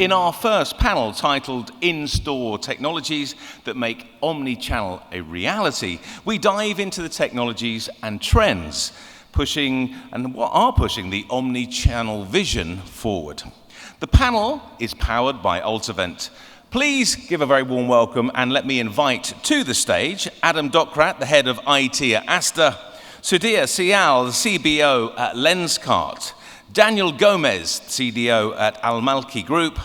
In our first panel, titled In-Store Technologies That Make Omnichannel a Reality, we dive into the technologies and trends pushing the omnichannel vision forward. The panel is powered by Altavant. Please give a very warm welcome and let me invite to the stage Adam Docrat, the head of IT at Ater, Sudhir Syal, the CBO at Lenskart, Daniel Gomez, CDO at Malki Group,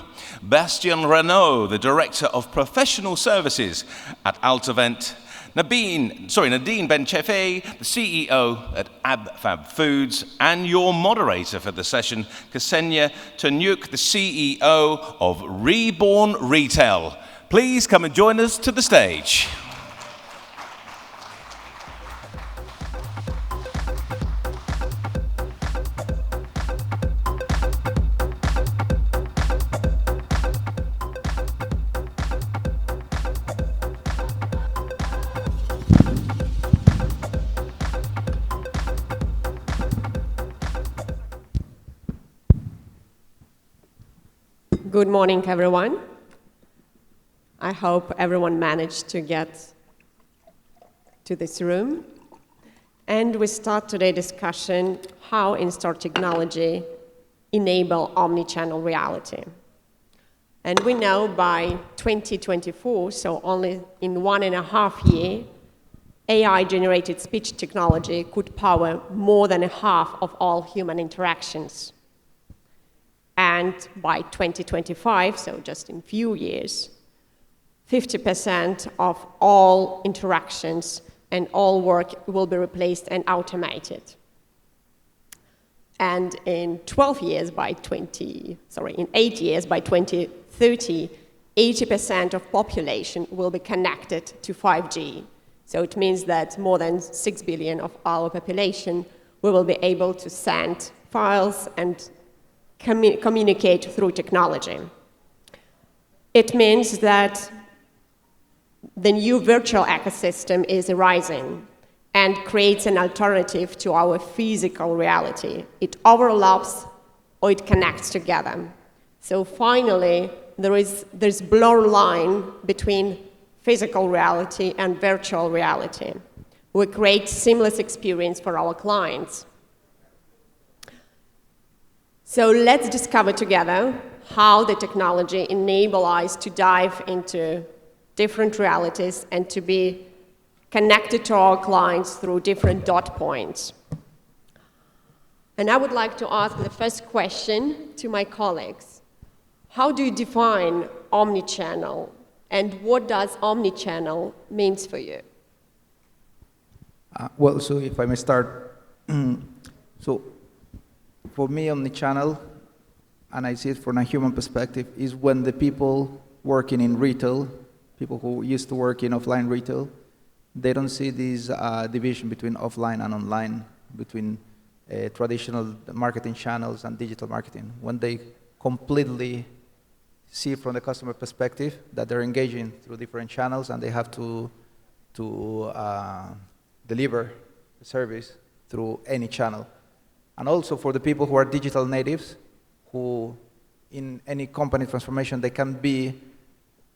Bastien Renault, the Director of Professional Services at Altavant, Nadine Benchaffai, the CEO at Abfab Foods, and your moderator for the session, Ksenia, Ternyuk, the CEO of Reborn Retail. Please come and join us to the stage. Good morning, everyone. I hope everyone managed to get to this room. And we start today's discussion how in-store technology enable omnichannel reality. And we know by 2024, so only in 1.5 years, AI-generated speech technology could power more than half of all human interactions. And by 2025, so just in a few years, 50% of all interactions and all work will be replaced and automated. And in 8 years, by 2030, 80% of population will be connected to 5G. So it means that more than 6 billion of our population will be able to send files and communicate through technology. It means that the new virtual ecosystem is arising and creates an alternative to our physical reality. It overlaps or it connects together. So finally, there's blurred line between physical reality and virtual reality. We create seamless experience for our clients. So let's discover together how the technology enables us to dive into different realities and to be connected to our clients through different dot points. And I would like to ask the first question to my colleagues. How do you define omnichannel, and what does omnichannel mean for you? Well, so if I may start, for me, omnichannel, and I see it from a human perspective, is when the people working in retail, people who used to work in offline retail, they don't see this division between offline and online, between traditional marketing channels and digital marketing. When they completely see from the customer perspective that they're engaging through different channels and they have to deliver the service through any channel. And also for the people who are digital natives, who in any company transformation, they can be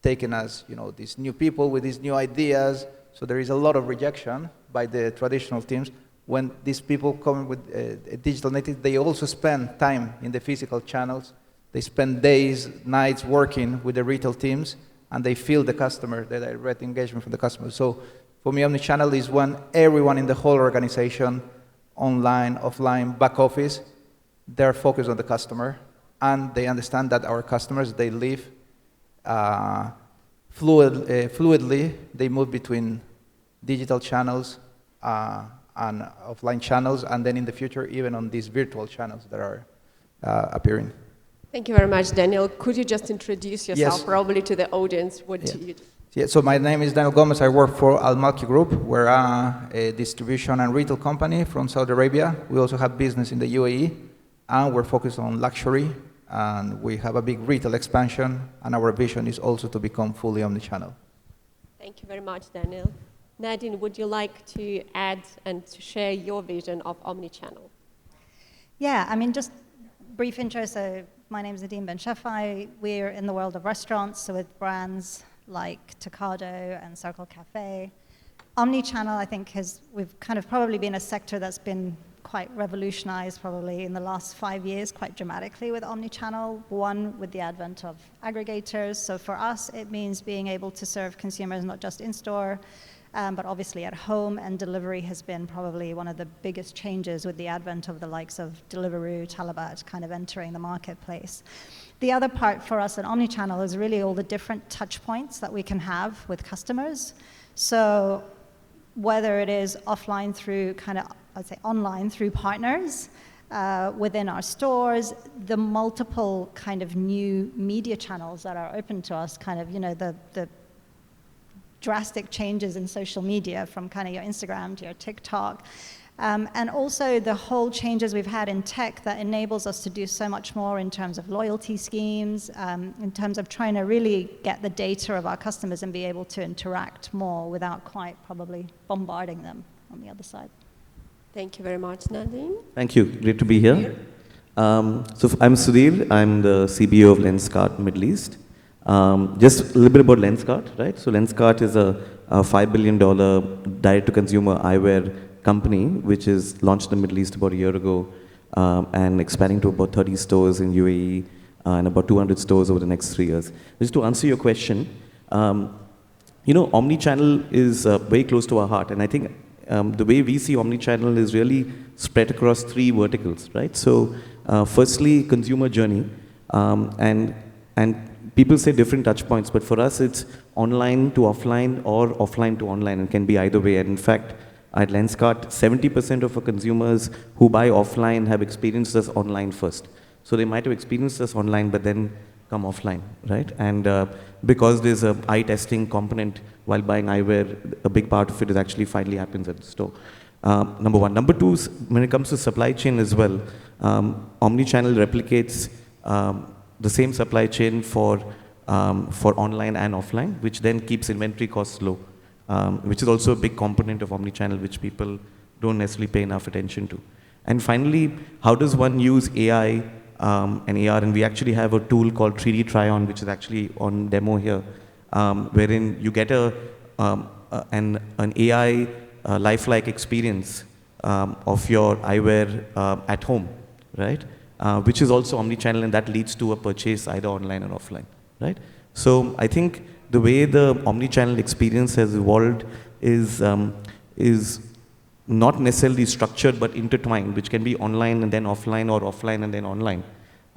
taken as these new people with these new ideas. So there is a lot of rejection by the traditional teams. When these people come with a digital native, they also spend time in the physical channels. They spend days, nights working with the retail teams, and they feel the customer, the direct engagement from the customer. So for me, omnichannel is when everyone in the whole organization, online, offline, back office, they're focused on the customer, and they understand that our customers, they live fluidly. They move between digital channels and offline channels, and then in the future, even on these virtual channels that are appearing. Thank you very much, Daniel. Could you just introduce yourself probably to the audience? What do you do? Yeah, so my name is Daniel Gomez. I work for Malki Group. We're a distribution and retail company from Saudi Arabia. We also have business in the UAE, and we're focused on luxury, and we have a big retail expansion, and our vision is also to become fully omnichannel. Thank you very much, Daniel. Nadine, would you like to add and to share your vision of omnichannel? Yeah, I mean, just brief intro. So my name is Nadine Benchaffai. We're in the world of restaurants, so with brands like Tocado and Circle Cafe. Omnichannel, I think, we've kind of probably been a sector that's been quite revolutionized probably in the last 5 years quite dramatically with omnichannel. One, with the advent of aggregators. So for us, it means being able to serve consumers not just in-store, but obviously at home, and delivery has been probably one of the biggest changes with the advent of the likes of Deliveroo, Talabat kind of entering the marketplace. The other part for us at omnichannel is really all the different touch points that we can have with customers. So whether it is offline through I'd say online through partners, within our stores, the multiple kind of new media channels that are open to us, kind of, the drastic changes in social media from kind of your Instagram to your TikTok. And also the whole changes we've had in tech that enables us to do so much more in terms of loyalty schemes, in terms of trying to really get the data of our customers and be able to interact more without quite probably bombarding them on the other side. Thank you very much, Nadine. Thank you. Great to be here. I'm Sudhir. I'm the CBO of Lenskart Middle East. Just a little bit about Lenskart, right? So Lenskart is a $5 billion direct-to-consumer eyewear company, which is launched in the Middle East about a year ago, and expanding to about 30 stores in UAE and about 200 stores over the next 3 years. Just to answer your question, omnichannel is very close to our heart, and I think the way we see omnichannel is really spread across 3 verticals, right? So, firstly, consumer journey, and people say different touch points, but for us, it's online to offline or offline to online. It can be either way. And in fact, at Lenskart, 70% of our consumers who buy offline have experienced us online first. So they might have experienced us online, but then come offline, right? And because there's an eye testing component while buying eyewear, a big part of it is actually finally happens at the store. Number one. Number two, when it comes to supply chain as well, omnichannel replicates the same supply chain for online and offline, which then keeps inventory costs low, which is also a big component of omnichannel, which people don't necessarily pay enough attention to. And finally, how does one use AI and AR? And we actually have a tool called 3D Try-On, which is actually on demo here, wherein you get an AI lifelike experience of your eyewear at home, right? Which is also omnichannel, and that leads to a purchase either online or offline, right? So I think the way the omnichannel experience has evolved is not necessarily structured but intertwined, which can be online and then offline, or offline and then online.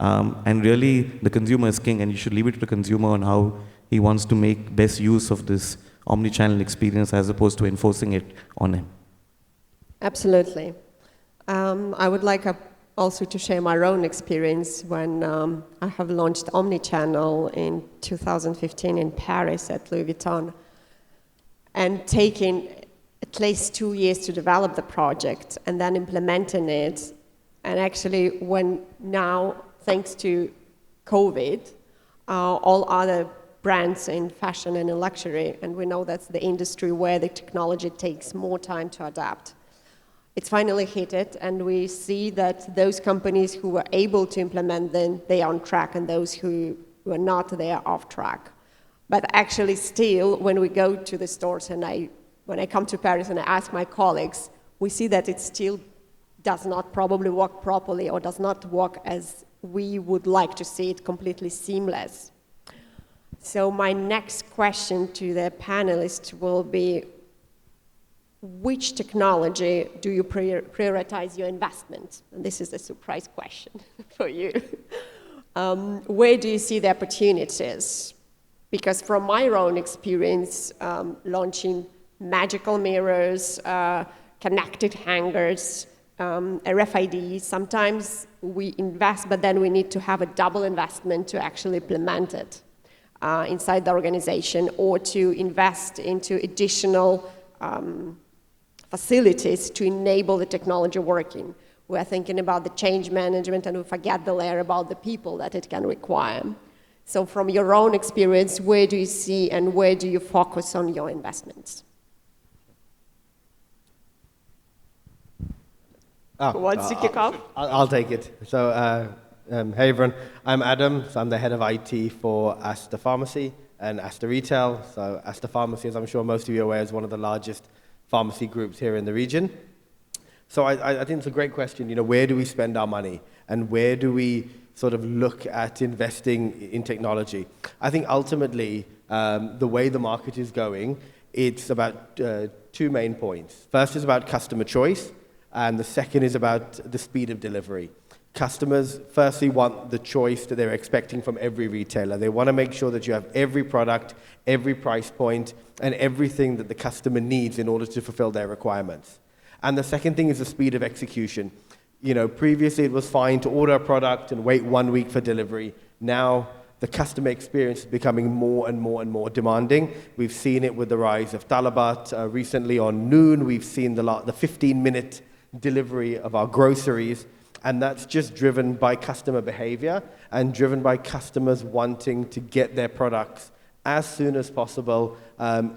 And really, the consumer is king, and you should leave it to the consumer on how he wants to make best use of this omnichannel experience as opposed to enforcing it on him. Absolutely. I would like also to share my own experience when I have launched Omnichannel in 2015 in Paris at Louis Vuitton, and taking at least 2 years to develop the project and then implementing it. And actually, when now, thanks to COVID, all other brands in fashion and in luxury, and we know that's the industry where the technology takes more time to adapt. It's finally hit it, and we see that those companies who were able to implement them, they are on track, and those who were not, they are off track. But actually still, when we go to the stores, and when I come to Paris and I ask my colleagues, we see that it still does not probably work properly, or does not work as we would like to see it, completely seamless. So my next question to the panelists will be, which technology do you prioritize your investment? And this is a surprise question for you. Where do you see the opportunities? Because from my own experience, launching magical mirrors, connected hangers, RFID, sometimes we invest, but then we need to have a double investment to actually implement it inside the organization, or to invest into additional facilities to enable the technology working. We're thinking about the change management, and we forget the layer about the people that it can require. So from your own experience, where do you see and where do you focus on your investments? Who wants to kick off? I'll take it. So Hey everyone, I'm Adam, so I'm the head of IT for Aster Pharmacy and Aster Retail. So Aster Pharmacy, as I'm sure most of you are aware, is one of the largest pharmacy groups here in the region. So I think it's a great question, where do we spend our money and where do we sort of look at investing in technology? I think ultimately, the way the market is going, it's about two main points. First is about customer choice, and the second is about the speed of delivery. Customers firstly want the choice that they're expecting from every retailer. They want to make sure that you have every product, every price point, and everything that the customer needs in order to fulfill their requirements. And the second thing is the speed of execution. Previously it was fine to order a product and wait 1 week for delivery. Now the customer experience is becoming more and more and more demanding. We've seen it with the rise of Talabat. Recently on Noon, we've seen the 15-minute delivery of our groceries. And that's just driven by customer behavior and driven by customers wanting to get their products as soon as possible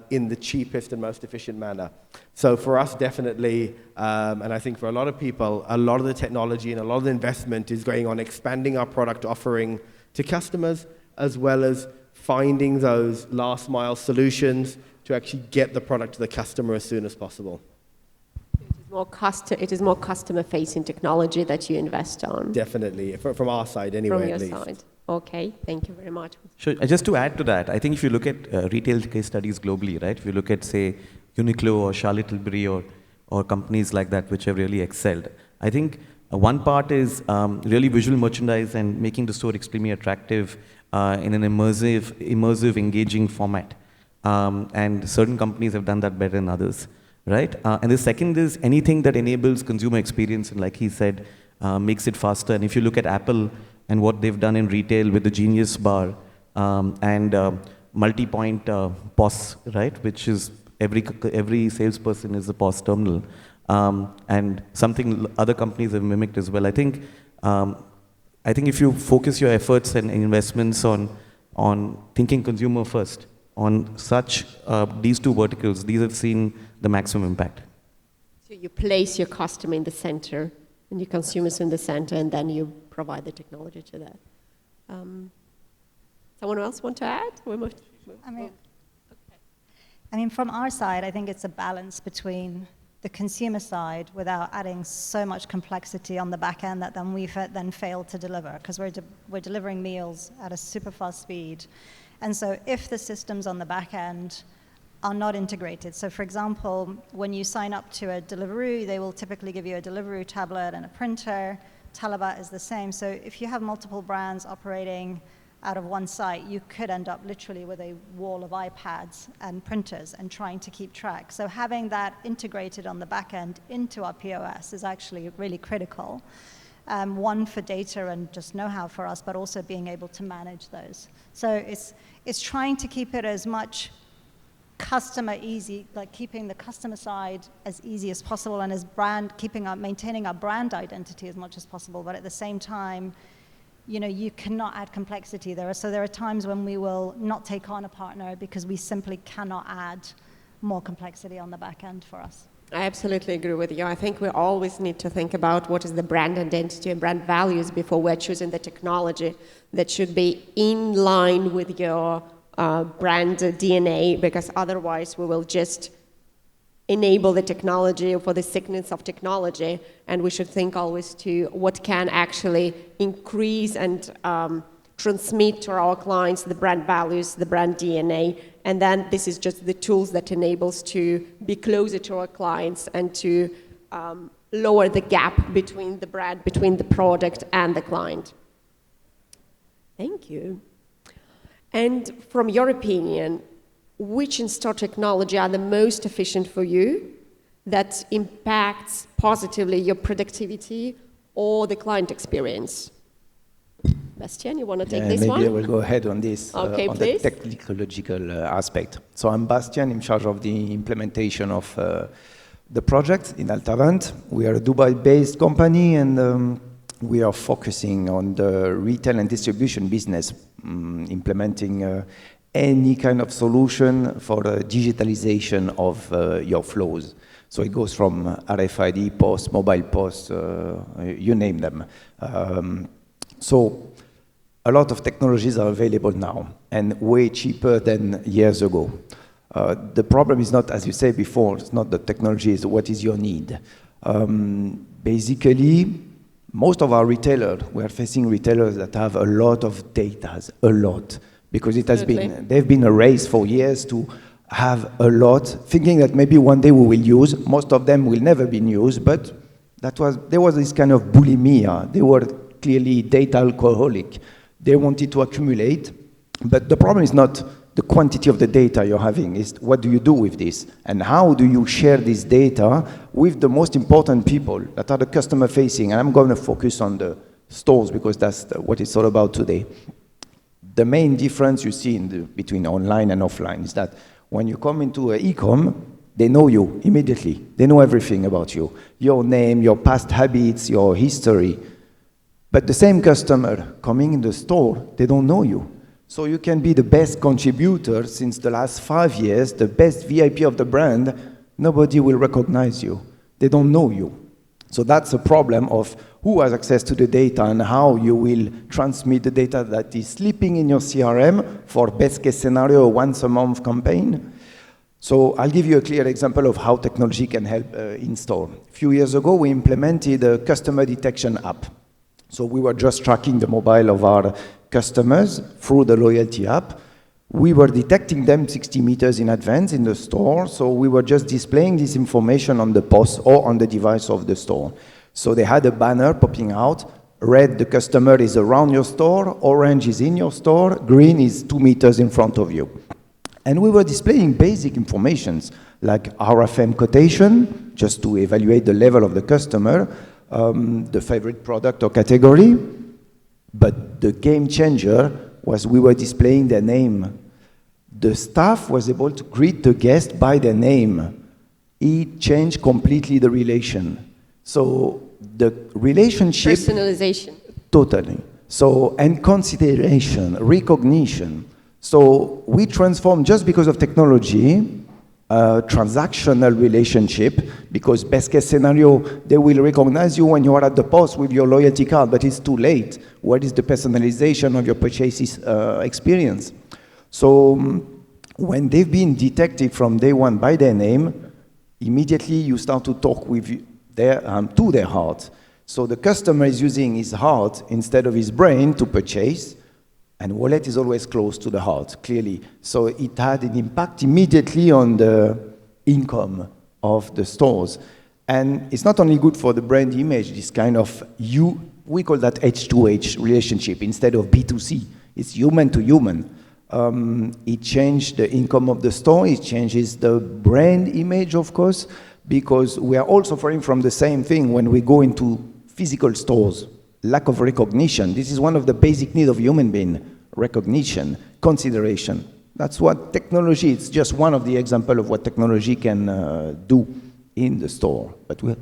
in the cheapest and most efficient manner. So for us, definitely, and I think for a lot of people, a lot of the technology and a lot of the investment is going on expanding our product offering to customers, as well as finding those last mile solutions to actually get the product to the customer as soon as possible. It is more customer-facing technology that you invest on. Definitely, from our side anyway. From your at least. side. Okay, thank you very much. Sure. Just to add to that, I think if you look at retail case studies globally, right? If you look at, say, Uniqlo or Charlotte Tilbury or companies like that which have really excelled, I think one part is really visual merchandise and making the store extremely attractive in an immersive, engaging format. And certain companies have done that better than others. Right? And the second is anything that enables consumer experience, and like he said, makes it faster. And if you look at Apple and what they've done in retail with the Genius Bar and multi-point POS, right? Which is every salesperson is a POS terminal, and something other companies have mimicked as well. I think if you focus your efforts and investments on thinking consumer first, on such these two verticals, these have seen the maximum impact. So you place your customer in the center and your consumers in the center, and then you provide the technology to that. Someone else want to add? I mean, from our side, I think it's a balance between the consumer side without adding so much complexity on the back end that then we've then failed to deliver, because we're delivering meals at a super fast speed. And so if the systems on the back end are not integrated, so for example, when you sign up to a Deliveroo, they will typically give you a Deliveroo tablet and a printer. Talabat is the same. So if you have multiple brands operating out of one site, you could end up literally with a wall of iPads and printers and trying to keep track. So having that integrated on the back end into our POS is actually really critical. One for data and just know-how for us, but also being able to manage those. So it's trying to keep it as much customer easy, like keeping the customer side as easy as possible, and as maintaining our brand identity as much as possible. But at the same time, you cannot add complexity there. So there are times when we will not take on a partner because we simply cannot add more complexity on the back end for us. I absolutely agree with you. I think we always need to think about what is the brand identity and brand values before we're choosing the technology that should be in line with your brand DNA, because otherwise we will just enable the technology for the sickness of technology, and we should think always to what can actually increase and transmit to our clients the brand values, the brand DNA, and then this is just the tools that enables to be closer to our clients and to lower the gap between the brand, between the product and the client. Thank you. And from your opinion, which in-store technology are the most efficient for you that impacts positively your productivity or the client experience? Bastien, you want to take this one? Maybe I will go ahead on this, okay, on please. the technological aspect. So I'm Bastien, in charge of the implementation of the project in Altavant. We are a Dubai-based company, and we are focusing on the retail and distribution business, implementing any kind of solution for the digitalization of your flows. So it goes from RFID, POS, mobile POS, you name them. So a lot of technologies are available now and way cheaper than years ago. The problem is not, as you said before, it's not the technology, it's what is your need. Basically, most of our retailers, we are facing retailers that have a lot of data, a lot, because it has been, they've been a race for years to have a lot, thinking that maybe one day we will use. Most of them will never be used, but there was this kind of bulimia. They were clearly data alcoholic. They wanted to accumulate, but the problem is not the quantity of the data you're having, is what do you do with this? And how do you share this data with the most important people that are the customer facing? And I'm going to focus on the stores because that's what it's all about today. The main difference you see between online and offline is that when you come into an e-com, they know you immediately. They know everything about you. Your name, your past habits, your history. But the same customer coming in the store, they don't know you. So you can be the best contributor since the last 5 years, the best VIP of the brand, nobody will recognize you. They don't know you. So that's a problem of who has access to the data and how you will transmit the data that is sleeping in your CRM for best case scenario, once a month campaign. So I'll give you a clear example of how technology can help in-store. A few years ago, we implemented a customer detection app. So we were just tracking the mobile of our customers through the loyalty app. We were detecting them 60 meters in advance in the store, so we were just displaying this information on the POS or on the device of the store. So they had a banner popping out, red, the customer is around your store, orange is in your store, green is 2 meters in front of you. And we were displaying basic informations like RFM quotation, just to evaluate the level of the customer, the favorite product or category. But the game changer was we were displaying their name. The staff was able to greet the guest by their name. It changed completely the relation. So the relationship... Personalization. Totally. So, and consideration, recognition. So we transformed, just because of technology, transactional relationship, because best case scenario, they will recognize you when you are at the post with your loyalty card, but it's too late. What is the personalization of your purchases experience? So when they've been detected from day one by their name, immediately you start to talk with to their heart. So the customer is using his heart instead of his brain to purchase, and wallet is always close to the heart, clearly. So it had an impact immediately on the income of the stores. And it's not only good for the brand image, this kind of, we call that H2H relationship instead of B2C. It's human to human. It changed the income of the store, it changes the brand image, of course, because we are all suffering from the same thing when we go into physical stores. Lack of recognition. This is one of the basic needs of human being. Recognition, consideration. That's what technology, it's just one of the examples of what technology can do in the store. But we have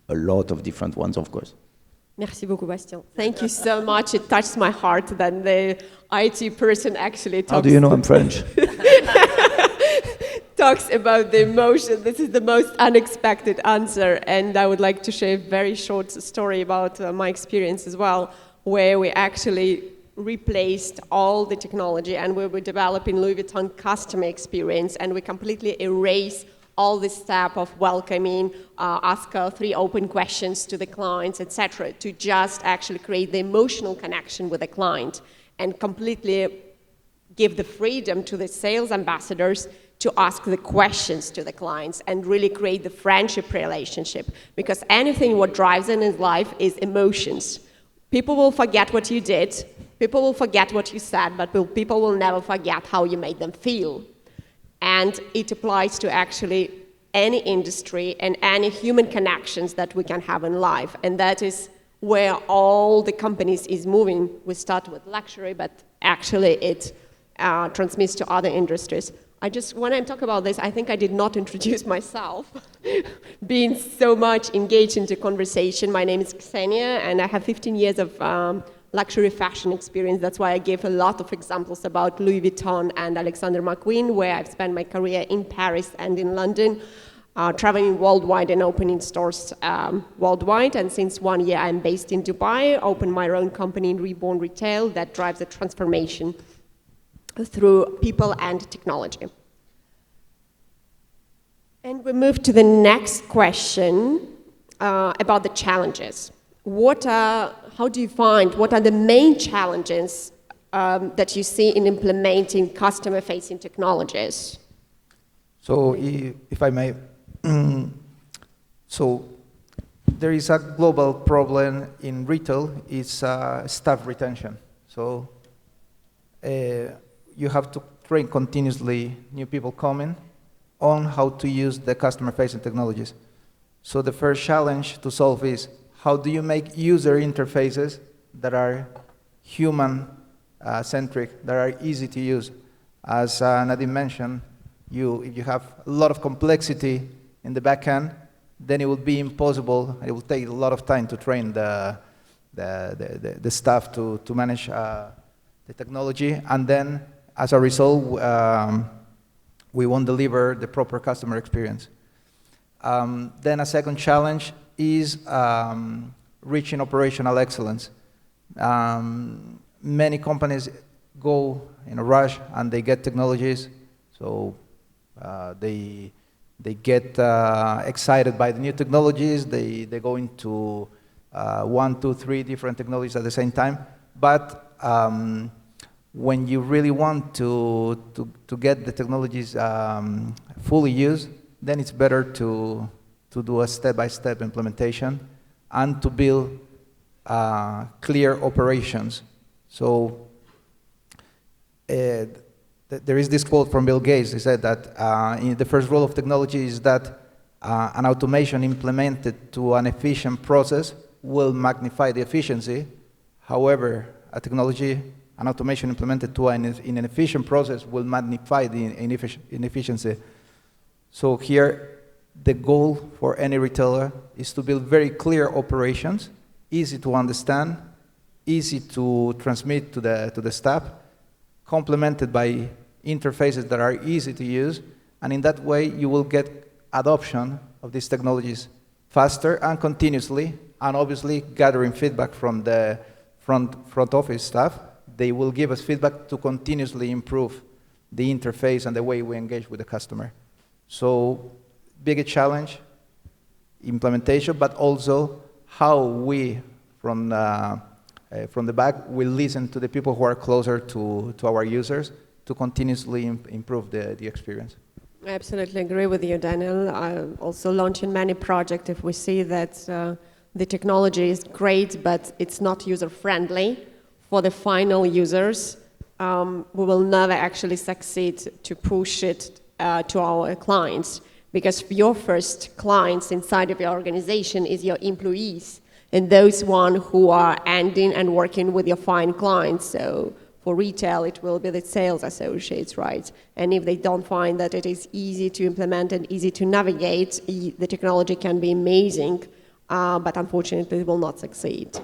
a lot of different ones, of course. Merci beaucoup, Bastien. Thank you so much. It touched my heart that the IT person actually talks... How do you know I'm French? Talks about the emotion. This is the most unexpected answer. And I would like to share a very short story about my experience as well, where we actually replaced all the technology and we were developing Louis Vuitton customer experience, and we completely erased all this step of welcoming, ask 3 open questions to the clients, etc., to just actually create the emotional connection with the client and completely give the freedom to the sales ambassadors to ask the questions to the clients and really create the friendship relationship. Because anything what drives in his life is emotions. People will forget what you did, people will forget what you said, but people will never forget how you made them feel. And it applies to actually any industry and any human connections that we can have in life. And that is where all the companies is moving. We start with luxury, but actually it transmits to other industries. When I talk about this, I think I did not introduce myself, being so much engaged into conversation. My name is Ksenia, and I have 15 years of luxury fashion experience. That's why I gave a lot of examples about Louis Vuitton and Alexander McQueen, where I've spent my career in Paris and in London. traveling worldwide and opening stores worldwide. And since 1 year, I'm based in Dubai, opened my own company in Reborn Retail that drives the transformation through people and technology. And we move to the next question about the challenges. How do you find, what are the main challenges that you see in implementing customer-facing technologies? So if I may, so there is a global problem in retail, it's staff retention. So you have to train continuously new people coming on how to use the customer-facing technologies. So the first challenge to solve is, how do you make user interfaces that are human-centric, that are easy to use? As Nadine mentioned, if you have a lot of complexity in the back end, then it will be impossible, it will take a lot of time to train the staff to manage the technology, and then as a result, we won't deliver the proper customer experience. Then a second challenge is reaching operational excellence. Many companies go in a rush and they get technologies, so they get excited by the new technologies, they go into 1, 2, 3 different technologies at the same time, but when you really want to get the technologies fully used, then it's better to do a step-by-step implementation and to build clear operations. So there is this quote from Bill Gates. He said that the first rule of technology is that an automation implemented to an efficient process will magnify the efficiency. However, an automation implemented to in an efficient process will magnify the inefficiency. So here, the goal for any retailer is to build very clear operations, easy to understand, easy to transmit to the staff, complemented by interfaces that are easy to use, and in that way you will get adoption of these technologies faster and continuously, and obviously gathering feedback from the front office staff. They will give us feedback to continuously improve the interface and the way we engage with the customer. So, big challenge, implementation, but also how we, from the back, will listen to the people who are closer to our users to continuously improve the experience. I absolutely agree with you, Daniel. I'm also launching many projects if we see that the technology is great, but it's not user-friendly for the final users. We will never actually succeed to push it to our clients, because your first clients inside of your organization is your employees, and those one who are ending and working with your fine clients. So for retail, it will be the sales associates, right? And if they don't find that it is easy to implement and easy to navigate, the technology can be amazing, but unfortunately it will not succeed.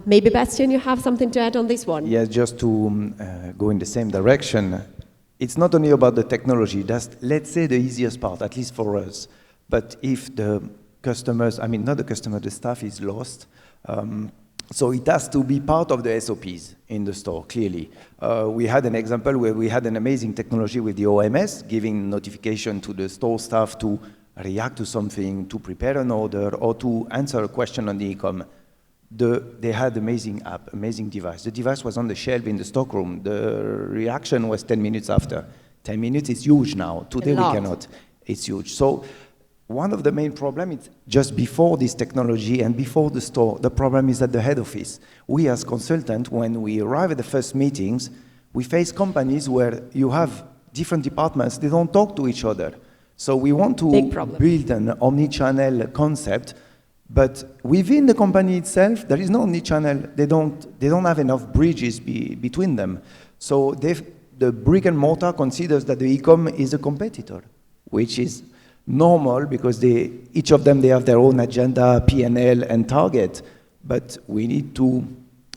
Maybe Bastien, you have something to add on this one? Yes, just to go in the same direction. It's not only about the technology, that's, let's say, the easiest part, at least for us. But if the customers, not the customer, the staff is lost, so it has to be part of the SOPs in the store, clearly. We had an example where we had an amazing technology with the OMS, giving notification to the store staff to react to something, to prepare an order, or to answer a question on the e-com. They had amazing app, amazing device. The device was on the shelf in the stockroom. The reaction was 10 minutes after. 10 minutes is huge now. Today we cannot. It's huge. So one of the main problems is just before this technology and before the store, the problem is at the head office. We as consultants, when we arrive at the first meetings, we face companies where you have different departments, they don't talk to each other. So we want to build an omnichannel concept, but within the company itself, there is no omnichannel. They don't have enough bridges between them. So the brick and mortar considers that the e-com is a competitor, which is normal because each of them, they have their own agenda, P&L, and target. But we need to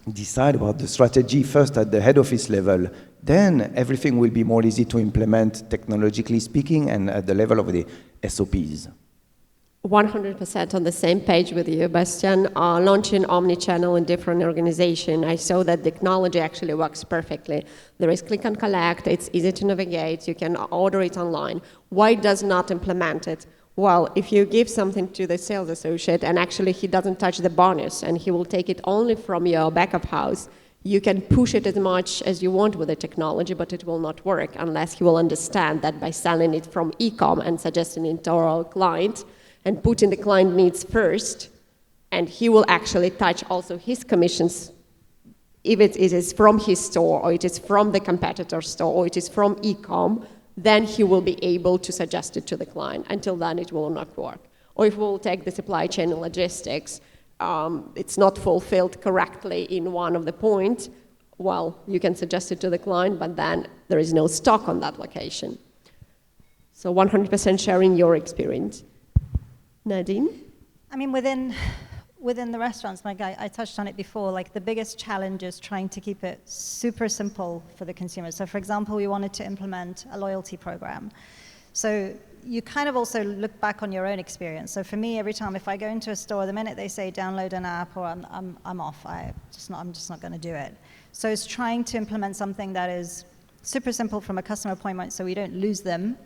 decide about the strategy first at the head office level. then everything will be more easy to implement technologically speaking and at the level of the SOPs. 100% on the same page with you, Bastien. Launching Omnichannel in different organizations, I saw that technology actually works perfectly. There is click and collect, it's easy to navigate, you can order it online. Why does not implement it? Well, if you give something to the sales associate and actually he doesn't touch the bonus and he will take it only from your back of house, you can push it as much as you want with the technology, but it will not work unless he will understand that by selling it from e-com and suggesting it to our client, and putting the client needs first, and he will actually touch also his commissions, if it is from his store, or it is from the competitor store, or it is from e-com, then he will be able to suggest it to the client. Until then, it will not work. Or if we'll take the supply chain and logistics, it's not fulfilled correctly in one of the points, well, you can suggest it to the client, but then there is no stock on that location. So 100% sharing your experience. Nadine? I mean, within the restaurants, like I touched on it before, like the biggest challenge is trying to keep it super simple for the consumers. So for example, we wanted to implement a loyalty program. So you kind of also look back on your own experience. So for me, every time if I go into a store, the minute they say download an app or I'm off, I'm just not going to do it. So it's trying to implement something that is super simple from a customer point of view so we don't lose them.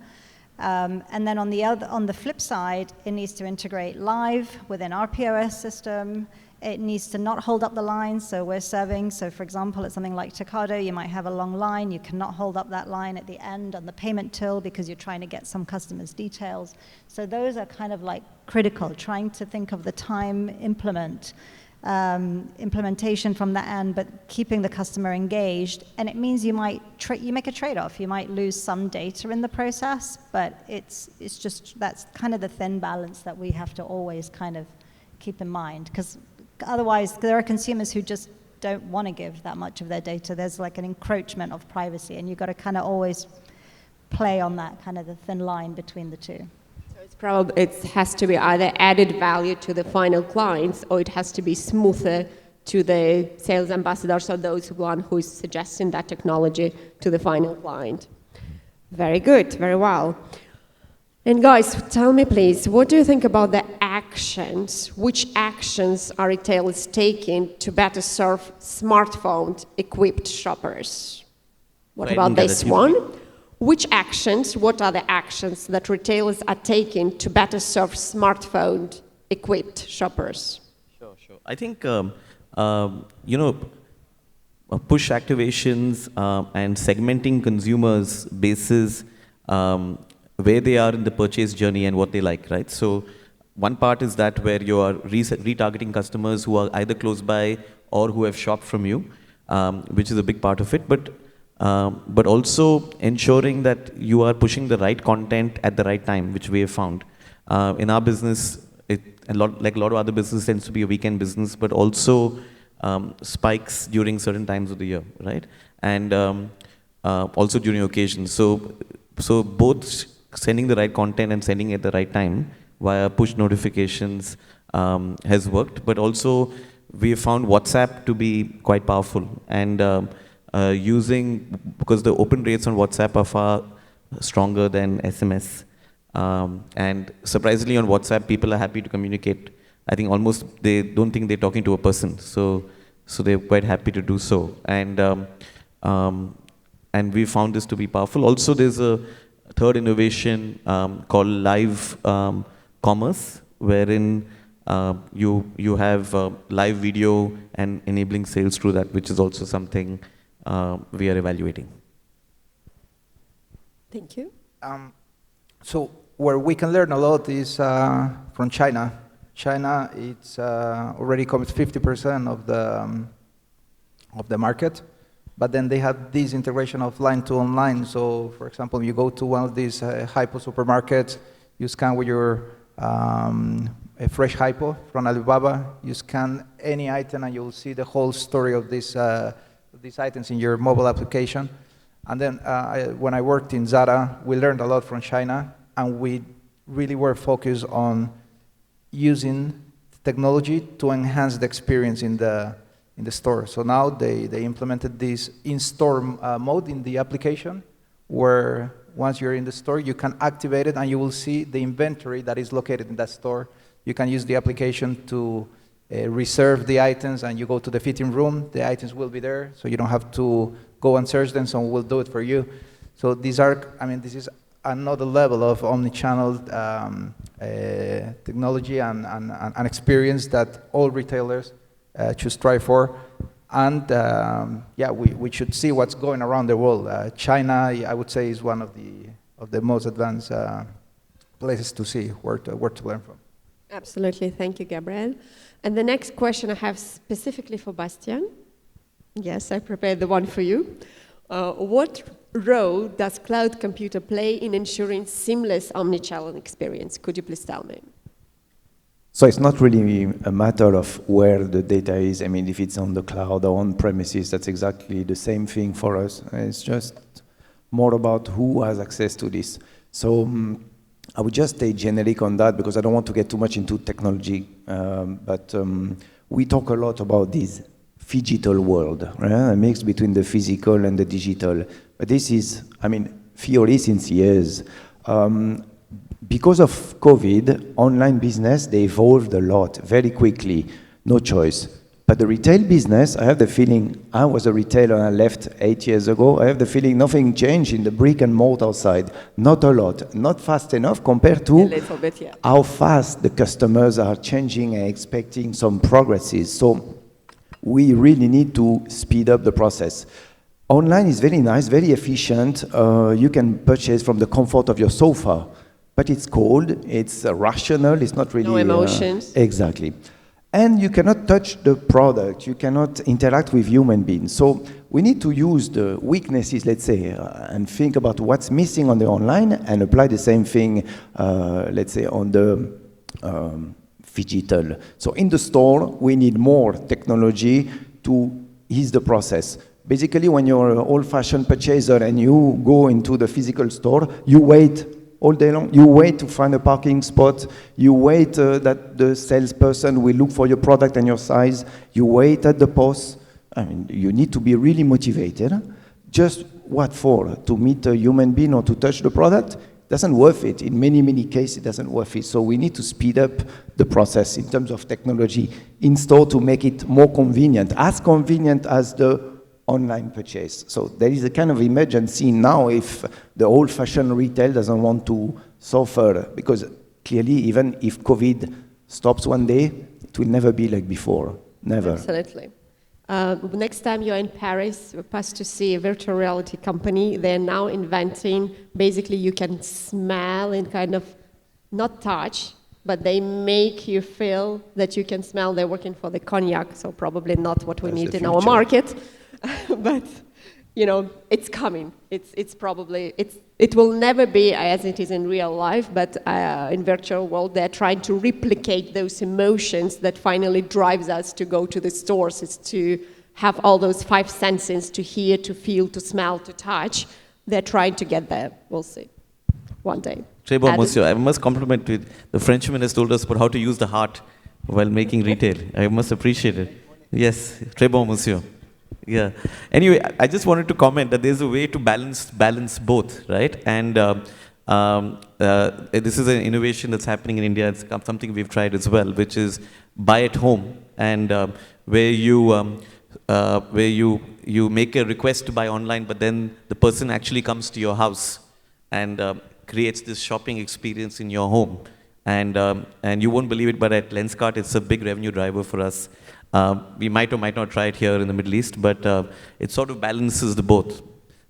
And then on the flip side, it needs to integrate live within our POS system. It needs to not hold up the line, so we're serving. So for example, it's something like Tocado, you might have a long line. You cannot hold up that line at the end on the payment till because you're trying to get some customers' details. So those are kind of like critical, trying to think of the time implementation from the end, but keeping the customer engaged. And it means you make a trade-off. You might lose some data in the process, but it's just, that's kind of the thin balance that we have to always kind of keep in mind, because otherwise there are consumers who just don't want to give that much of their data. There's like an encroachment of privacy, and you've got to kind of always play on that kind of the thin line between the two. It has to be either added value to the final clients, or it has to be smoother to the sales ambassadors or those one who is suggesting that technology to the final client. Very good, very well. And guys, tell me please, what do you think about the actions? Which actions are retailers taking to better serve smartphone-equipped shoppers? What about this one? What are the actions that retailers are taking to better serve smartphone-equipped shoppers? Sure. I think, push activations and segmenting consumers basis where they are in the purchase journey and what they like, right? So one part is that where you are retargeting customers who are either close by or who have shopped from you, which is a big part of it. But also ensuring that you are pushing the right content at the right time, which we have found. In our business, like a lot of other business tends to be a weekend business, but also spikes during certain times of the year, right? And also during occasions. So both sending the right content and sending it at the right time via push notifications has worked, but also we have found WhatsApp to be quite powerful, and because the open rates on WhatsApp are far stronger than SMS. And surprisingly on WhatsApp, people are happy to communicate. I think almost they don't think they're talking to a person, so they're quite happy to do so. And we found this to be powerful. Also, there's a third innovation called live commerce, wherein you have live video and enabling sales through that, which is also something we are evaluating. Thank you. So where we can learn a lot is from China. China, it's already covers 50% of the market, but then they have this integration of line to online. So, for example, you go to one of these hypo supermarkets, you scan with your a fresh hypo from Alibaba, you scan any item and you'll see the whole story of these items in your mobile application. And then when I worked in Zara, we learned a lot from China, and we really were focused on using technology to enhance the experience in the the store. So now they implemented this in-store mode in the application, where once you're in the store, you can activate it and you will see the inventory that is located in that store. You can use the application to reserve the items, and you go to the fitting room, the items will be there, so you don't have to go and search them, someone will do it for you. So these are, I mean, this is another level of omnichannel technology and experience that all retailers should strive for. And yeah, we should see what's going around the world. China, I would say, is one of the most advanced places to see where to learn from. Absolutely, thank you, Gabriel. And the next question I have specifically for Bastien. Yes, I prepared the one for you. What role does cloud computer play in ensuring seamless omnichannel experience? Could you please tell me? So it's not really a matter of where the data is. I mean, if it's on the cloud or on premises, that's exactly the same thing for us. It's just more about who has access to this. So I would just stay generic on that because I don't want to get too much into technology. But we talk a lot about this phygital world, right? A mix between the physical and the digital. But this is, I mean, theory since years. Because of COVID, online business, they evolved a lot, very quickly, no choice. But the retail business, I have the feeling, I was a retailer and I left 8 years ago, I have the feeling nothing changed in the brick and mortar side. Not a lot, not fast enough compared to a little bit, yeah, how fast the customers are changing and expecting some progresses. So we really need to speed up the process. Online is very nice, very efficient. You can purchase from the comfort of your sofa. But it's cold, it's rational, it's not really... No emotions. Exactly. And you cannot touch the product, you cannot interact with human beings. So we need to use the weaknesses, let's say, and think about what's missing on the online and apply the same thing, let's say, on the phygital. So in the store, we need more technology to ease the process. Basically, when you're an old-fashioned purchaser and you go into the physical store, you wait all day long. You wait to find a parking spot. You wait that the salesperson will look for your product and your size. You wait at the post. I mean, you need to be really motivated. Just what for? To meet a human being or to touch the product? Doesn't worth it. In many, many cases, it doesn't worth it. So we need to speed up the process in terms of technology in store to make it more convenient as the online purchase. So there is a kind of emergency now if the old-fashioned retail doesn't want to suffer, because clearly even if COVID stops one day, it will never be like before, never. Absolutely. Next time you're in Paris, we're supposed to see a virtual reality company. They're now inventing, basically you can smell and kind of, not touch, but they make you feel that you can smell. They're working for the cognac, so probably not what we need in our market. But you know, it's coming. It will never be as it is in real life, but in virtual world, they're trying to replicate those emotions that finally drives us to go to the stores. It's to have all those 5 senses, to hear, to feel, to smell, to touch. They're trying to get there. We'll see. One day. Très bon, monsieur. I must compliment you. The Frenchman has told us about how to use the heart while making retail. I must appreciate it. Yes, très bon, monsieur. Yeah. Anyway, I just wanted to comment that there's a way to balance both, right? And this is an innovation that's happening in India. It's something we've tried as well, which is buy at home, and where you make a request to buy online, but then the person actually comes to your house and creates this shopping experience in your home. And you won't believe it, but at Lenskart, it's a big revenue driver for us. We might or might not try it here in the Middle East, but it sort of balances the both.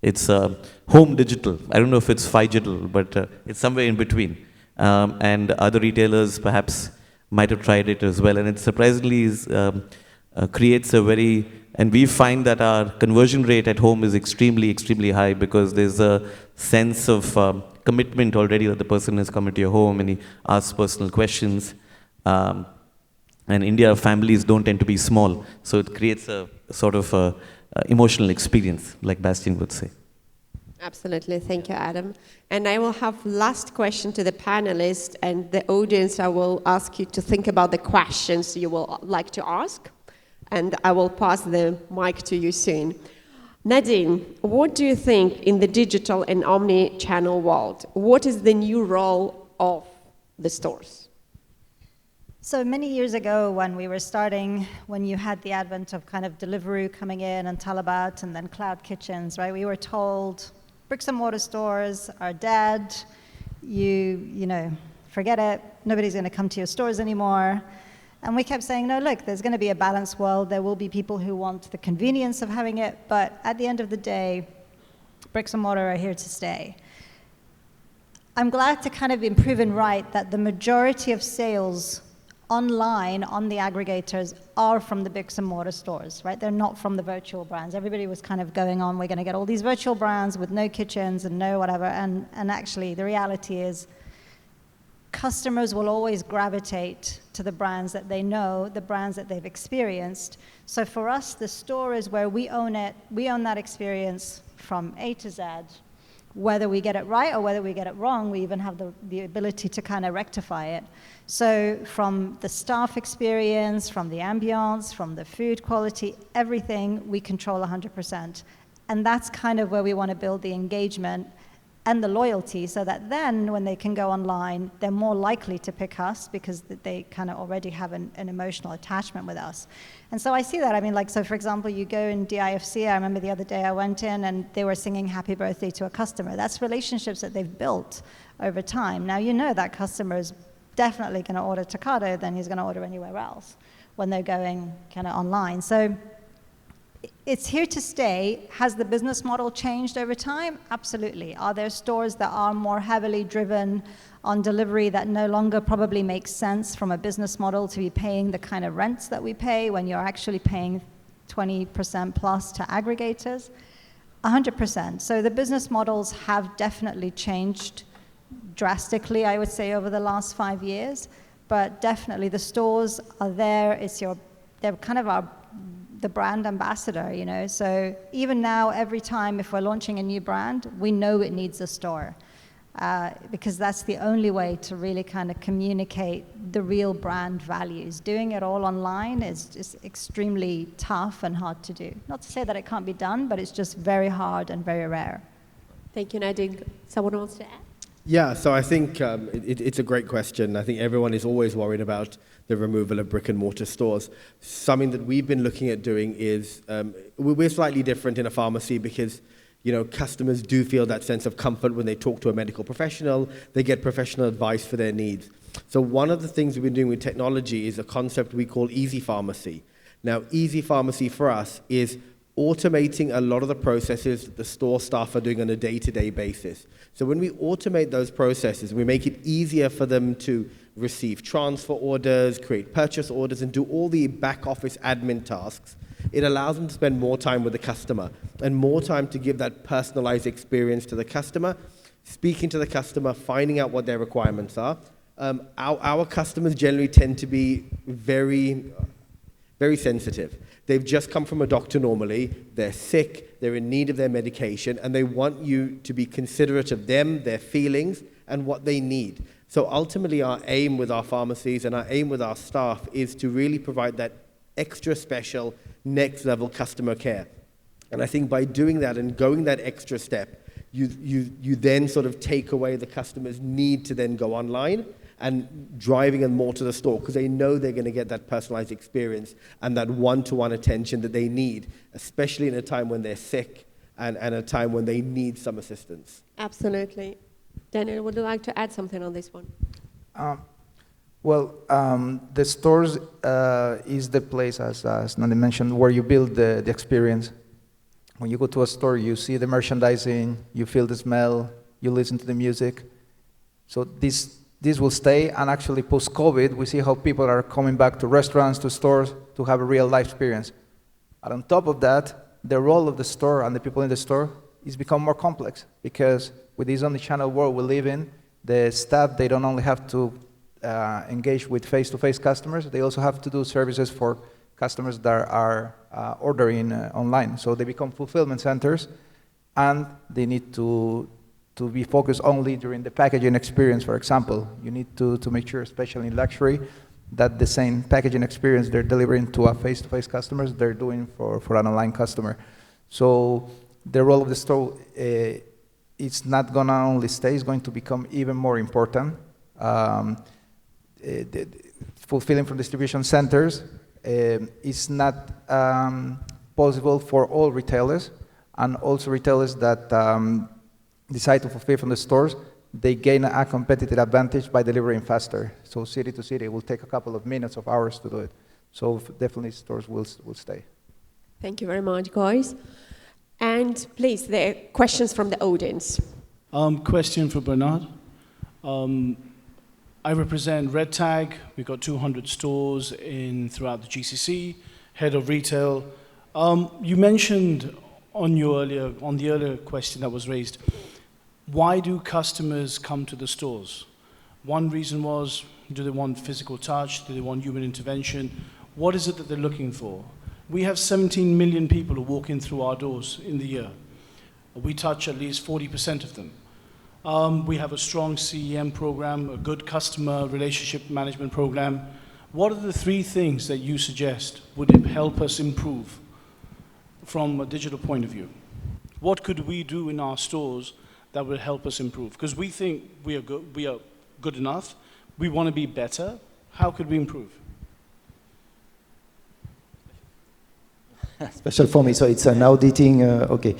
It's home digital. I don't know if it's phygital, but it's somewhere in between. And other retailers perhaps might have tried it as well. And it surprisingly creates a very, and we find that our conversion rate at home is extremely, extremely high, because there's a sense of commitment already that the person has come into your home and he asks personal questions. And India families don't tend to be small, so it creates a sort of emotional experience, like Bastien would say. Absolutely, thank you, Adam. And I will have last question to the panelists and the audience. I will ask you to think about the questions you will like to ask. and I will pass the mic to you soon. Nadine, what do you think in the digital and omni-channel world? What is the new role of the stores? So many years ago when we were starting, when you had the advent of kind of Deliveroo coming in and Talabat and then cloud kitchens, right? We were told bricks and mortar stores are dead. You know, forget it. Nobody's going to come to your stores anymore. And we kept saying, no, look, there's going to be a balanced world. There will be people who want the convenience of having it. But at the end of the day, bricks and mortar are here to stay. I'm glad to kind of be proven right that the majority of sales online on the aggregators are from the bricks and mortar stores, right? They're not from the virtual brands. Everybody was kind of going on, we're going to get all these virtual brands with no kitchens and no whatever. And actually, the reality is, customers will always gravitate to the brands that they know, the brands that they've experienced. So for us, the store is where we own it. We own that experience from A to Z. Whether we get it right or whether we get it wrong, we even have the ability to kind of rectify it. So from the staff experience, from the ambience, from the food quality, everything we control 100%. And that's kind of where we want to build the engagement and the loyalty, so that then when they can go online, they're more likely to pick us because they kind of already have an emotional attachment with us. And so I see that. I mean, like, so for example, you go in DIFC, I remember the other day I went in and they were singing happy birthday to a customer. That's relationships that they've built over time. Now, you know that customer is definitely going to order Tocado than he's going to order anywhere else when they're going kind of online. So it's here to stay. Has the business model changed over time? Absolutely. Are there stores that are more heavily driven on delivery that no longer probably makes sense from a business model to be paying the kind of rents that we pay when you're actually paying 20% plus to aggregators? 100%. So the business models have definitely changed drastically, I would say, over the last 5 years. But definitely the stores are there. They're kind of the brand ambassador, you know. So even now, every time if we're launching a new brand, we know it needs a store because that's the only way to really kind of communicate the real brand values. Doing it all online is just extremely tough and hard to do. Not to say that it can't be done, but it's just very hard and very rare. Thank you, Nadine. Someone wants to add? Yeah, so I think it's a great question. I think everyone is always worried about the removal of brick and mortar stores. Something that we've been looking at doing is, we're slightly different in a pharmacy because, you know, customers do feel that sense of comfort when they talk to a medical professional. They get professional advice for their needs. So one of the things we've been doing with technology is a concept we call easy pharmacy. Now, easy pharmacy for us is automating a lot of the processes that the store staff are doing on a day-to-day basis. So when we automate those processes, we make it easier for them to receive transfer orders, create purchase orders, and do all the back office admin tasks. It allows them to spend more time with the customer and more time to give that personalized experience to the customer, speaking to the customer, finding out what their requirements are. Our customers generally tend to be very, very sensitive. They've just come from a doctor normally, they're sick, they're in need of their medication, and they want you to be considerate of them, their feelings, and what they need. So ultimately our aim with our pharmacies and our aim with our staff is to really provide that extra special, next level customer care. And I think by doing that and going that extra step, you then sort of take away the customer's need to then go online and driving them more to the store because they know they're going to get that personalized experience and that one-to-one attention that they need, especially in a time when they're sick and a time when they need some assistance. Absolutely. Daniel, would you like to add something on this one? The stores is the place, as Nadine mentioned, where you build the experience. When you go to a store, you see the merchandising, you feel the smell, you listen to the music. So this will stay, and actually post-COVID, we see how people are coming back to restaurants, to stores, to have a real life experience. And on top of that, the role of the store and the people in the store is become more complex, because with this omnichannel world we live in, the staff, they don't only have to engage with face-to-face customers, they also have to do services for customers that are ordering online. So they become fulfillment centers, and they need to be focused only during the packaging experience, for example. You need to make sure, especially in luxury, that the same packaging experience they're delivering to a face-to-face customers, they're doing for an online customer. So the role of the store, it's not going to only stay, it's going to become even more important. Fulfilling from distribution centers is not possible for all retailers, and also retailers that decide to fulfill from the stores, they gain a competitive advantage by delivering faster. So city to city, it will take a couple of minutes of hours to do it. So definitely stores will stay. Thank you very much, guys. And please, there are questions from the audience. Question for Bernard. I represent Red Tag. We've got 200 stores throughout the GCC, head of retail. You mentioned on the earlier question that was raised, why do customers come to the stores? One reason was, do they want physical touch? Do they want human intervention? What is it that they're looking for? We have 17 million people who walk in through our doors in the year. We touch at least 40% of them. We have a strong CEM program, a good customer relationship management program. What are the 3 things that you suggest would help us improve from a digital point of view? What could we do in our stores that will help us improve? Because we think we are good enough. We want to be better. How could we improve? Special for me, so it's an auditing, okay.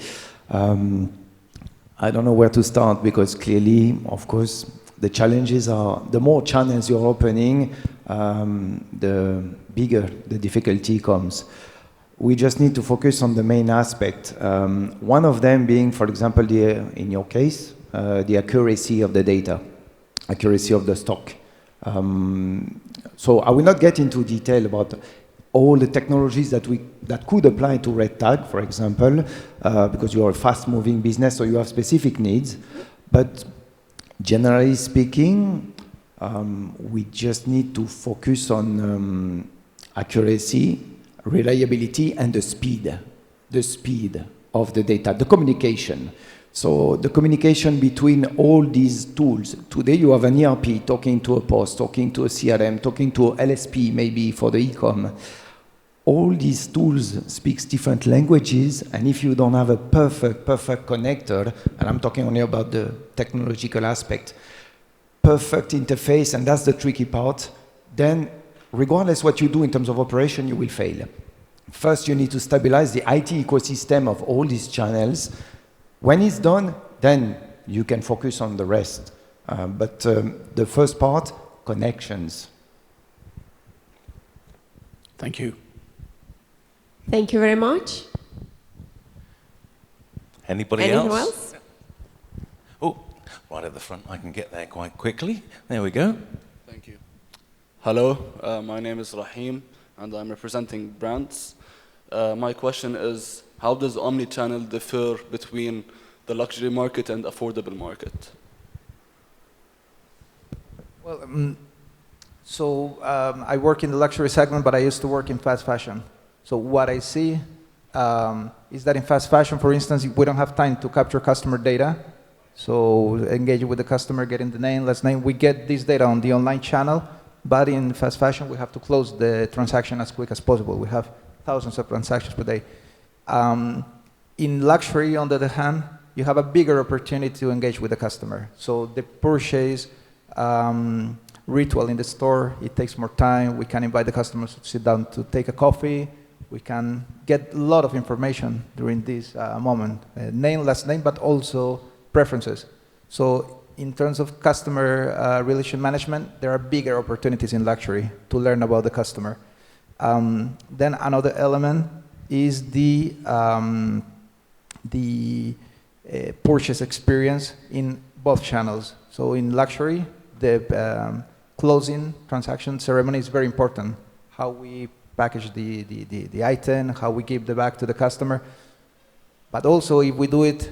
I don't know where to start, because clearly, of course, the challenges are, the more channels you're opening, the bigger the difficulty comes. We just need to focus on the main aspect. One of them being, for example, in your case, the accuracy of the data, accuracy of the stock. So I will not get into detail about all the technologies that could apply to Red Tag, for example, because you are a fast-moving business, so you have specific needs. But generally speaking, we just need to focus on accuracy, reliability, and the speed of the data, the communication. So the communication between all these tools. Today you have an ERP talking to a POS, talking to a CRM, talking to a LSP maybe for the e-com. All these tools speak different languages, and if you don't have a perfect connector, and I'm talking only about the technological aspect, perfect interface, and that's the tricky part, then regardless what you do in terms of operation, you will fail. First, you need to stabilize the IT ecosystem of all these channels. When it's done, then you can focus on the rest. But the first part, connections. Thank you. Thank you very much. Anybody Anything else? else? Oh, right at the front. I can get there quite quickly. There we go. Thank you. Hello, my name is Rahim, and I'm representing brands. My question is, how does Omnichannel differ between the luxury market and affordable market? Well, I work in the luxury segment, but I used to work in fast fashion. So what I see is that in fast fashion, for instance, we don't have time to capture customer data. So engaging with the customer, getting the name, last name, we get this data on the online channel, but in fast fashion, we have to close the transaction as quick as possible. We have thousands of transactions per day. In luxury, on the other hand, you have a bigger opportunity to engage with the customer. So the purchase ritual in the store, it takes more time. We can invite the customers to sit down to take a coffee. We can get a lot of information during this moment. Name, last name, but also preferences. So in terms of customer relation management, there are bigger opportunities in luxury to learn about the customer. Then another element is the purchase experience in both channels. So in luxury, the closing transaction ceremony is very important. How we package the item, how we give the bag to the customer. But also, if we do it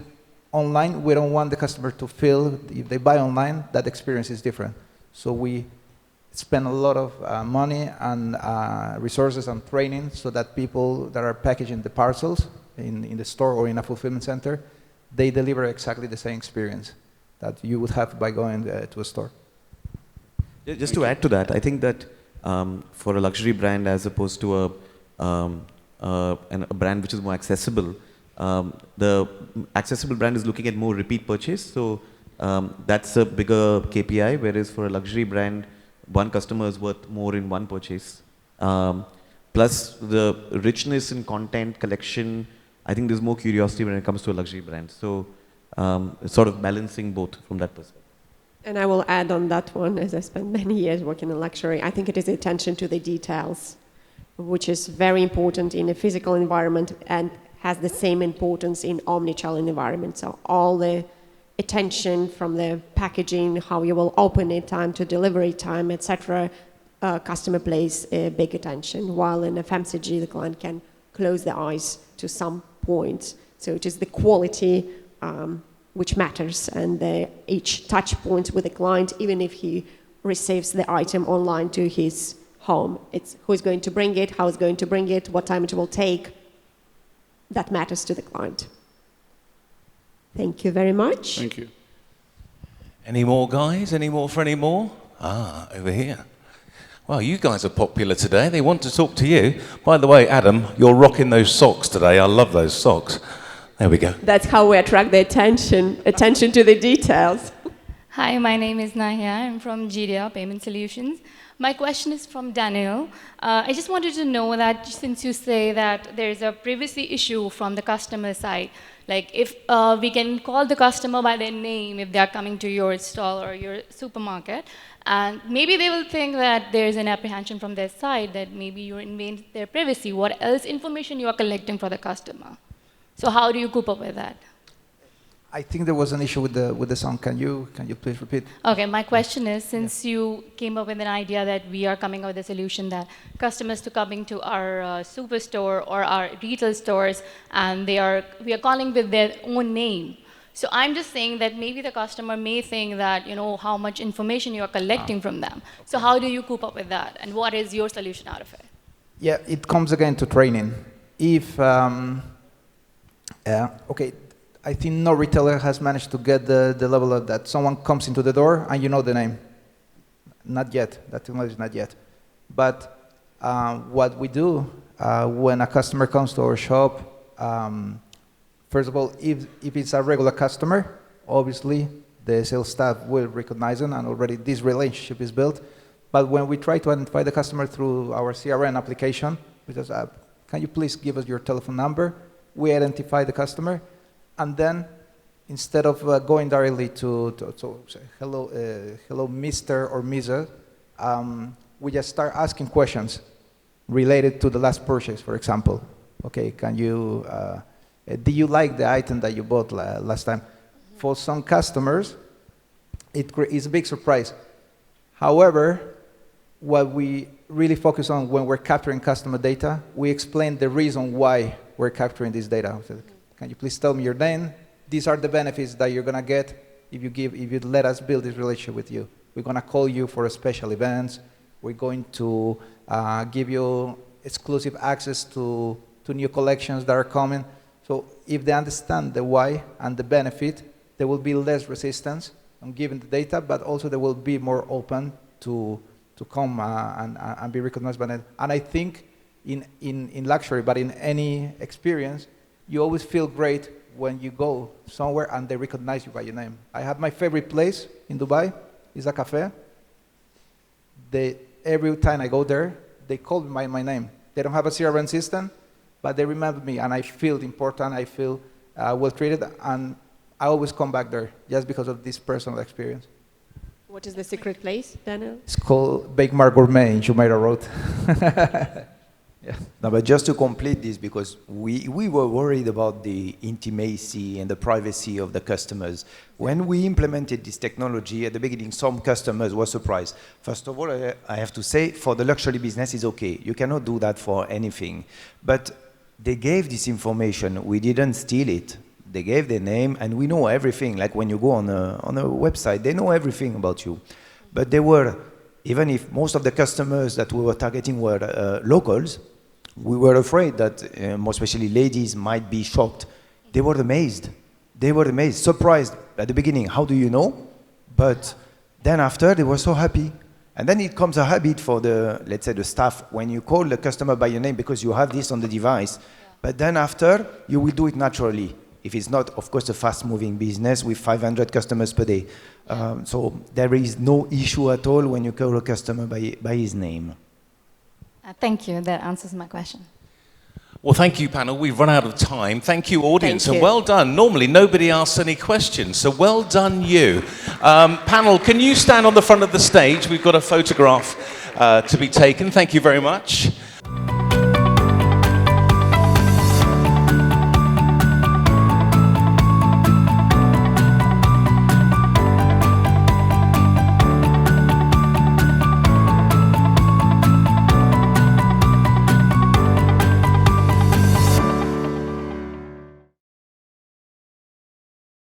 online, we don't want the customer to feel, if they buy online, that experience is different. So we spend a lot of money and resources on training so that people that are packaging the parcels in the store or in a fulfillment center, they deliver exactly the same experience that you would have by going to a store. Just to add to that, I think that for a luxury brand as opposed to a brand which is more accessible. The accessible brand is looking at more repeat purchase, so that's a bigger KPI, whereas for a luxury brand, one customer is worth more in one purchase. Plus the richness in content collection, I think there's more curiosity when it comes to a luxury brand. So sort of balancing both from that perspective. And I will add on that one, as I spent many years working in luxury, I think it is attention to the details, which is very important in a physical environment and has the same importance in omnichannel environment. So all the attention from the packaging, how you will open it, time to delivery time, etc., customer pays big attention, while in FMCG, the client can close their eyes to some point. So it is the quality which matters, and each touch point with the client, even if he receives the item online to his home. It's who's going to bring it, how it's going to bring it, what time it will take. That matters to the client. Thank you very much. Thank you. Any more, guys? Any more for any more? Ah, over here. Well, you guys are popular today. They want to talk to you. By the way, Adam, you're rocking those socks today. I love those socks. There we go. That's how we attract the attention to the details. Hi, my name is Nahia. I'm from GDR Payment Solutions. My question is from Daniel. I just wanted to know that since you say that there's a privacy issue from the customer side, like if we can call the customer by their name if they're coming to your stall or your supermarket, and maybe they will think that there's an apprehension from their side that maybe you invade their privacy. What else information you are collecting for the customer? So how do you cope up with that? I think there was an issue with the sound. Can you please repeat? Okay, my question is, since you came up with an idea that we are coming up with a solution that customers to coming to our superstore or our retail stores, and we are calling with their own name. So I'm just saying that maybe the customer may think that, you know, how much information you are collecting from them. So how do you cope up with that? And what is your solution out of it? Yeah, it comes again to training. If, okay, I think no retailer has managed to get the level of that someone comes into the door and you know the name. Not yet, that technology is not yet. But what we do when a customer comes to our shop, first of all, if it's a regular customer, obviously the sales staff will recognize them and already this relationship is built. But when we try to identify the customer through our CRM application, we just can you please give us your telephone number? We identify the customer. And then, instead of going directly to say, hello, Mr. or Mrs., we just start asking questions related to the last purchase, for example. Okay, can you, do you like the item that you bought last time? For some customers, it is a big surprise. However, what we really focus on when we're capturing customer data, we explain the reason why we're capturing this data. Can you please tell me your name? These are the benefits that you're going to get if you let us build this relationship with you. We're going to call you for special events. We're going to give you exclusive access to new collections that are coming. So if they understand the why and the benefit, there will be less resistance on giving the data, but also they will be more open to come and be recognized by it. And I think in luxury, but in any experience, you always feel great when you go somewhere and they recognize you by your name. I have my favorite place in Dubai, is a cafe. Every time I go there, they call me by my name. They don't have a CRM system, but they remember me and I feel important, I feel well treated, and I always come back there just because of this personal experience. What is the secret place, Daniel? It's called Bake Mar Gourmet in Jumeirah Road. Yeah. No, but just to complete this, because we were worried about the intimacy and the privacy of the customers. When we implemented this technology at the beginning, some customers were surprised. First of all, I have to say, for the luxury business, it's okay. You cannot do that for anything. But they gave this information. We didn't steal it. They gave their name, and we know everything. Like when you go on a website, they know everything about you. But they were, even if most of the customers that we were targeting were locals, we were afraid that, more especially ladies, might be shocked. They were amazed. They were amazed, surprised at the beginning. How do you know? But then after, they were so happy. And then it becomes a habit for the, let's say, the staff when you call the customer by your name because you have this on the device. But then after, you will do it naturally. If it's not, of course, a fast-moving business with 500 customers per day. So there is no issue at all when you call a customer by his name. Thank you. That answers my question. Well, thank you, panel. We've run out of time. Thank you, audience, Thank you. and well done. Normally, nobody asks any questions, so well done, you. Panel, can you stand on the front of the stage? We've got a photograph to be taken. Thank you very much.